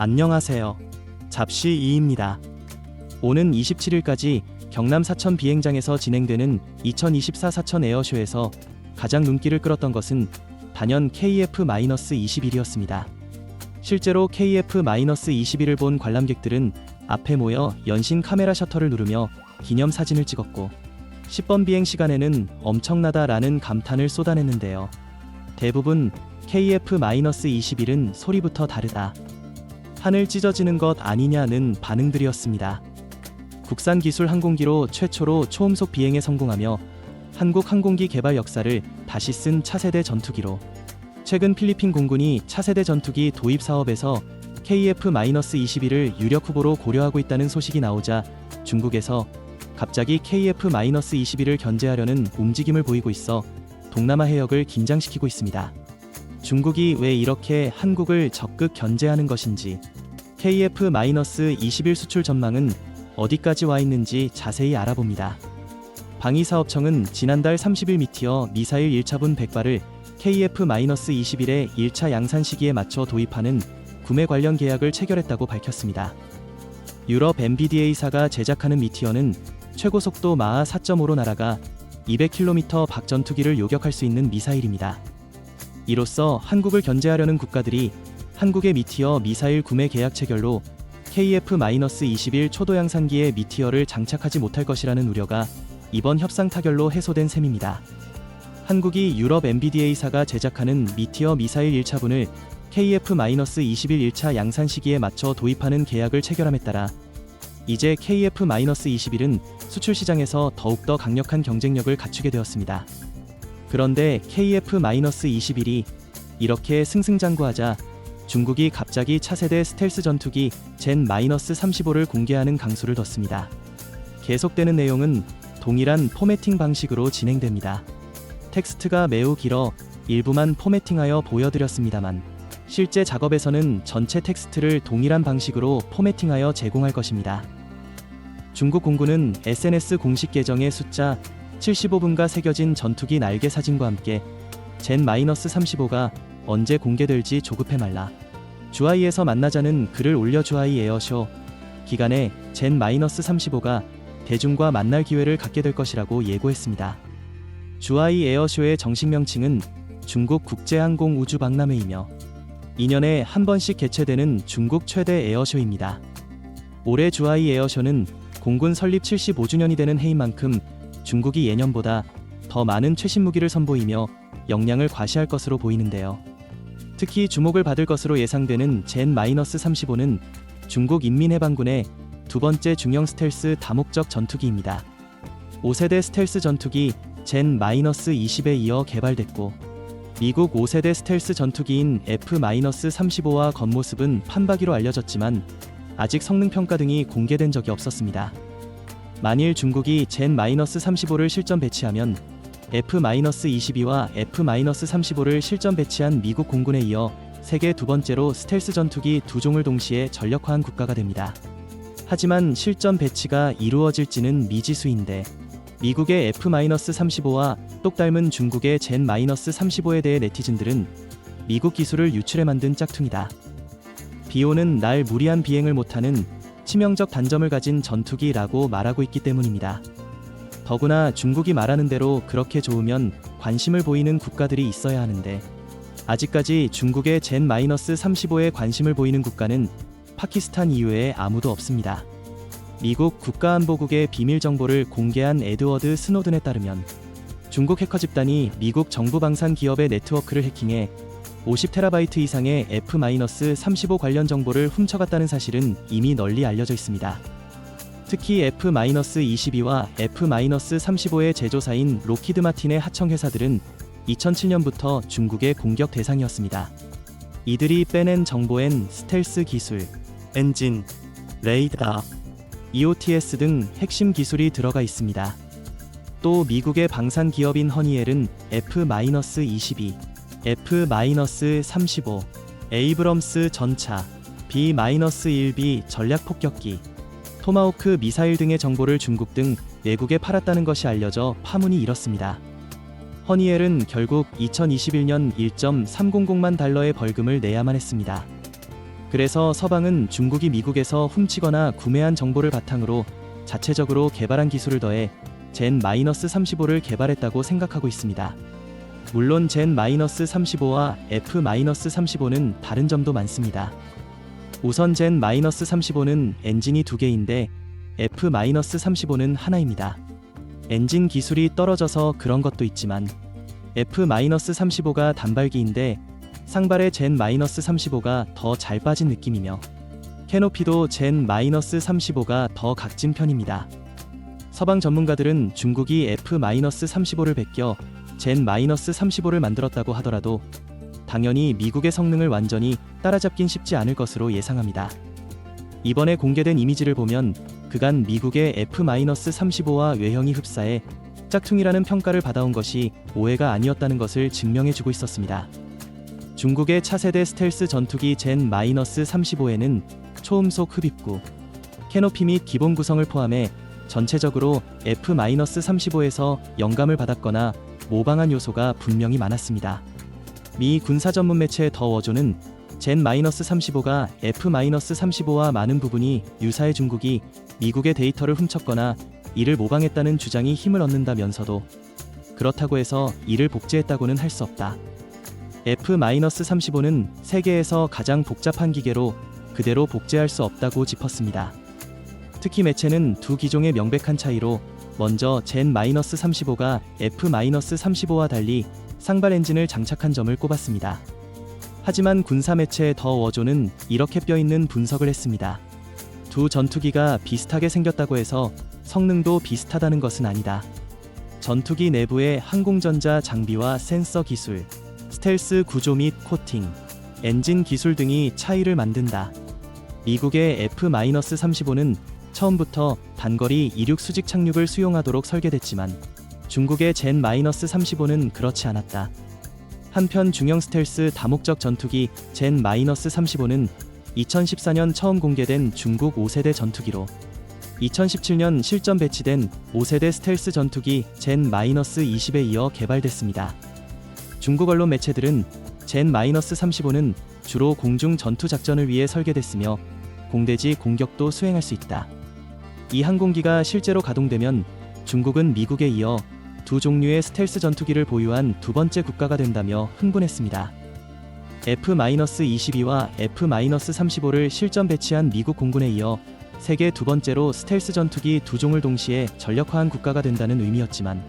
안녕하세요. 잡시 2입니다. 오는 27일까지 경남 사천 비행장에서 진행되는 2024 사천 에어쇼에서 가장 눈길을 끌었던 것은 단연 KF-21이었습니다. 실제로 KF-21을 본 관람객들은 앞에 모여 연신 카메라 셔터를 누르며 기념 사진을 찍었고 10번 비행 시간에는 엄청나다라는 감탄을 쏟아냈는데요. 대부분 KF-21은 소리부터 다르다. 하늘 찢어지는 것 아니냐는 반응들이었습니다. 국산 기술 항공기로 최초로 초음속 비행에 성공하며 한국 항공기 개발 역사를 다시 쓴 차세대 전투기로 최근 필리핀 공군이 차세대 전투기 도입 사업에서 KF-21을 유력 후보로 고려하고 있다는 소식이 나오자 중국에서 갑자기 KF-21을 견제하려는 움직임을 보이고 있어 동남아 해역을 긴장시키고 있습니다. 중국이 왜 이렇게 한국을 적극 견제하는 것인지, KF-21 수출 전망은 어디까지 와 있는지 자세히 알아봅니다. 방위사업청은 지난달 30일 미티어 미사일 1차분 100발을 KF-21의 1차 양산 시기에 맞춰 도입하는 구매 관련 계약을 체결했다고 밝혔습니다. 유럽 MBDA사가 제작하는 미티어는 최고 속도 마하 4.5로 날아가 200km 박 전투기를 요격할 수 있는 미사일입니다. 이로써 한국을 견제하려는 국가들이 한국의 미티어 미사일 구매 계약 체결로 KF-21 초도 양산기에 미티어를 장착하지 못할 것이라는 우려가 이번 협상 타결로 해소된 셈입니다. 한국이 유럽 MBDA사가 제작하는 미티어 미사일 1차분을 KF-21 1차 양산 시기에 맞춰 도입하는 계약을 체결함에 따라 이제 KF-21은 수출 시장에서 더욱더 강력한 경쟁력을 갖추게 되었습니다. 그런데 KF-21이 이렇게 승승장구하자 중국이 갑자기 차세대 스텔스 전투기 젠-35를 공개하는 강수를 뒀습니다. 계속되는 내용은 동일한 포매팅 방식으로 진행됩니다. 텍스트가 매우 길어 일부만 포매팅하여 보여드렸습니다만 실제 작업에서는 전체 텍스트를 동일한 방식으로 포매팅하여 제공할 것입니다. 중국 공군은 SNS 공식 계정에 숫자 75분가 새겨진 전투기 날개 사진과 함께 젠-35가 언제 공개될지 조급해 말라. 주하이에서 만나자는 글을 올려 주하이 에어쇼 기간에 젠-35가 대중과 만날 기회를 갖게 될 것이라고 예고했습니다. 주하이 에어쇼의 정식 명칭은 중국 국제항공우주박람회이며 2년에 한 번씩 개최되는 중국 최대 에어쇼입니다. 올해 주하이 에어쇼는 공군 설립 75주년이 되는 해인 만큼 중국이 예년보다 더 많은 최신 무기를 선보이며 역량을 과시할 것으로 보이는데요. 특히 주목을 받을 것으로 예상되는 젠-35는 중국 인민해방군의 두 번째 중형 스텔스 다목적 전투기입니다. 5세대 스텔스 전투기 젠-20에 이어 개발됐고 미국 5세대 스텔스 전투기인 F-35와 겉모습은 판박이로 알려졌지만 아직 성능 평가 등이 공개된 적이 없었습니다. 만일 중국이 젠-35를 실전 배치하면 F-22와 F-35를 실전 배치한 미국 공군에 이어 세계 두 번째로 스텔스 전투기 두 종을 동시에 전력화한 국가가 됩니다. 하지만 실전 배치가 이루어질지는 미지수인데 미국의 F-35와 똑 닮은 중국의 젠-35에 대해 네티즌들은 미국 기술을 유출해 만든 짝퉁이다. 비오는 날 무리한 비행을 못하는 치명적 단점을 가진 전투기라고 말하고 있기 때문입니다. 더구나 중국이 말하는 대로 그렇게 좋으면 관심을 보이는 국가들이 있어야 하는데 아직까지 중국의 젠-35에 관심을 보이는 국가는 파키스탄 이외에 아무도 없습니다. 미국 국가안보국의 비밀 정보를 공개한 에드워드 스노든에 따르면 중국 해커 집단이 미국 정부 방산 기업의 네트워크를 해킹해 50TB 이상의 F-35 관련 정보를 훔쳐갔다는 사실은 이미 널리 알려져 있습니다. 특히 F-22와 F-35의 제조사인 로키드 마틴의 하청 회사들은 2007년부터 중국의 공격 대상이었습니다. 이들이 빼낸 정보엔 스텔스 기술, 엔진, 레이더, EOTS 등 핵심 기술이 들어가 있습니다. 또 미국의 방산 기업인 허니엘은 F-22, F-35, 에이브럼스 전차, B-1B 전략 폭격기, 토마호크 미사일 등의 정보를 중국 등 외국에 팔았다는 것이 알려져 파문이 일었습니다. 허니엘은 결국 2021년 1.300만 달러의 벌금을 내야만 했습니다. 그래서 서방은 중국이 미국에서 훔치거나 구매한 정보를 바탕으로 자체적으로 개발한 기술을 더해 젠-35를 개발했다고 생각하고 있습니다. 물론 젠-35와 F-35는 다른 점도 많습니다. 우선 젠-35는 엔진이 2개인데 F-35는 하나입니다. 엔진 기술이 떨어져서 그런 것도 있지만 F-35가 단발기인데 상발의 젠-35가 더 잘 빠진 느낌이며 캐노피도 젠-35가 더 각진 편입니다. 서방 전문가들은 중국이 F-35를 베껴 젠-35를 만들었다고 하더라도 당연히 미국의 성능을 완전히 따라잡긴 쉽지 않을 것으로 예상합니다. 이번에 공개된 이미지를 보면 그간 미국의 F-35와 외형이 흡사해 짝퉁이라는 평가를 받아온 것이 오해가 아니었다는 것을 증명해주고 있었습니다. 중국의 차세대 스텔스 전투기 젠-35에는 초음속 흡입구, 캐노피 및 기본 구성을 포함해 전체적으로 F-35에서 영감을 받았거나 모방한 요소가 분명히 많았습니다. 미 군사 전문 매체 더 워존은 젠-35가 F-35와 많은 부분이 유사해 중국이 미국의 데이터를 훔쳤거나 이를 모방했다는 주장이 힘을 얻는다면서도 그렇다고 해서 이를 복제했다고는 할 수 없다. F-35는 세계에서 가장 복잡한 기계로 그대로 복제할 수 없다고 짚었습니다. 특히 매체는 두 기종의 명백한 차이로 먼저 젠-35가 F-35와 달리 상발 엔진을 장착한 점을 꼽았습니다. 하지만 군사 매체 더 워존은 이렇게 뼈있는 분석을 했습니다. 두 전투기가 비슷하게 생겼다고 해서 성능도 비슷하다는 것은 아니다. 전투기 내부의 항공전자 장비와 센서 기술, 스텔스 구조 및 코팅, 엔진 기술 등이 차이를 만든다. 미국의 F-35는 처음부터 단거리 이륙 수직 착륙을 수용하도록 설계됐지만 중국의 젠-35는 그렇지 않았다. 한편 중형 스텔스 다목적 전투기 젠-35는 2014년 처음 공개된 중국 5세대 전투기로 2017년 실전 배치된 5세대 스텔스 전투기 젠-20에 이어 개발됐습니다. 중국 언론 매체들은 젠-35는 주로 공중 전투 작전을 위해 설계됐으며 공대지 공격도 수행할 수 있다. 이 항공기가 실제로 가동되면 중국은 미국에 이어 두 종류의 스텔스 전투기를 보유한 두 번째 국가가 된다며 흥분했습니다. F-22와 F-35를 실전 배치한 미국 공군에 이어 세계 두 번째로 스텔스 전투기 두 종을 동시에 전력화한 국가가 된다는 의미였지만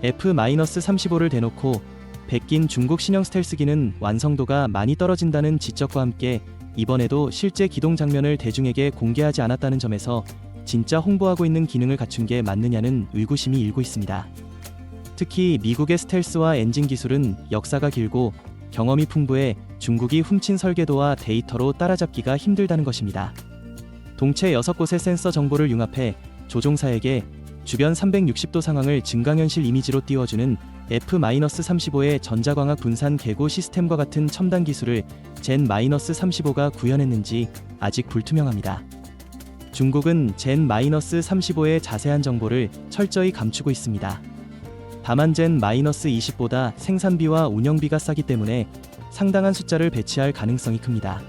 F-35를 대놓고 베낀 중국 신형 스텔스기는 완성도가 많이 떨어진다는 지적과 함께 이번에도 실제 기동 장면을 대중에게 공개하지 않았다는 점에서 진짜 홍보하고 있는 기능을 갖춘 게 맞느냐는 의구심이 일고 있습니다. 특히 미국의 스텔스와 엔진 기술은 역사가 길고 경험이 풍부해 중국이 훔친 설계도와 데이터로 따라잡기가 힘들다는 것입니다. 동체 6곳의 센서 정보를 융합해 조종사에게 주변 360도 상황을 증강현실 이미지로 띄워주는 F-35의 전자광학 분산 계고 시스템과 같은 첨단 기술을 젠-35가 구현했는지 아직 불투명합니다. 중국은 젠-35의 자세한 정보를 철저히 감추고 있습니다. 다만 젠-20보다 생산비와 운영비가 싸기 때문에 상당한 숫자를 배치할 가능성이 큽니다.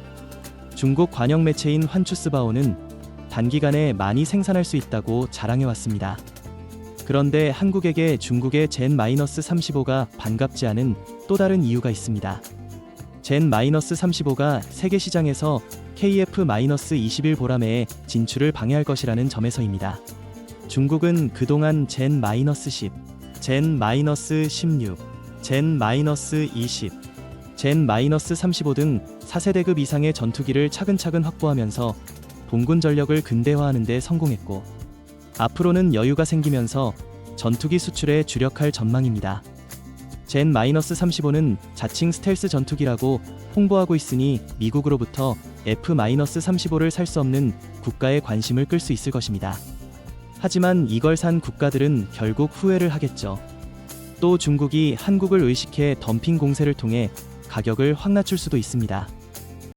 중국 관영 매체인 환추스바오는 단기간에 많이 생산할 수 있다고 자랑해왔습니다. 그런데 한국에게 중국의 젠-35가 반갑지 않은 또 다른 이유가 있습니다. 젠-35가 세계 시장에서 KF-21 보라매의 진출을 방해할 것이라는 점에서입니다. 중국은 그동안 젠-10, 젠-16, 젠-20, 젠-35 등 4세대급 이상의 전투기를 차근차근 확보하면서 봉군 전력을 근대화하는 데 성공했고 앞으로는 여유가 생기면서 전투기 수출에 주력할 전망입니다. 젠-35는 자칭 스텔스 전투기라고 홍보하고 있으니 미국으로부터 F-35를 살 수 없는 국가의 관심을 끌 수 있을 것입니다. 하지만 이걸 산 국가들은 결국 후회를 하겠죠. 또 중국이 한국을 의식해 덤핑 공세를 통해 가격을 확 낮출 수도 있습니다.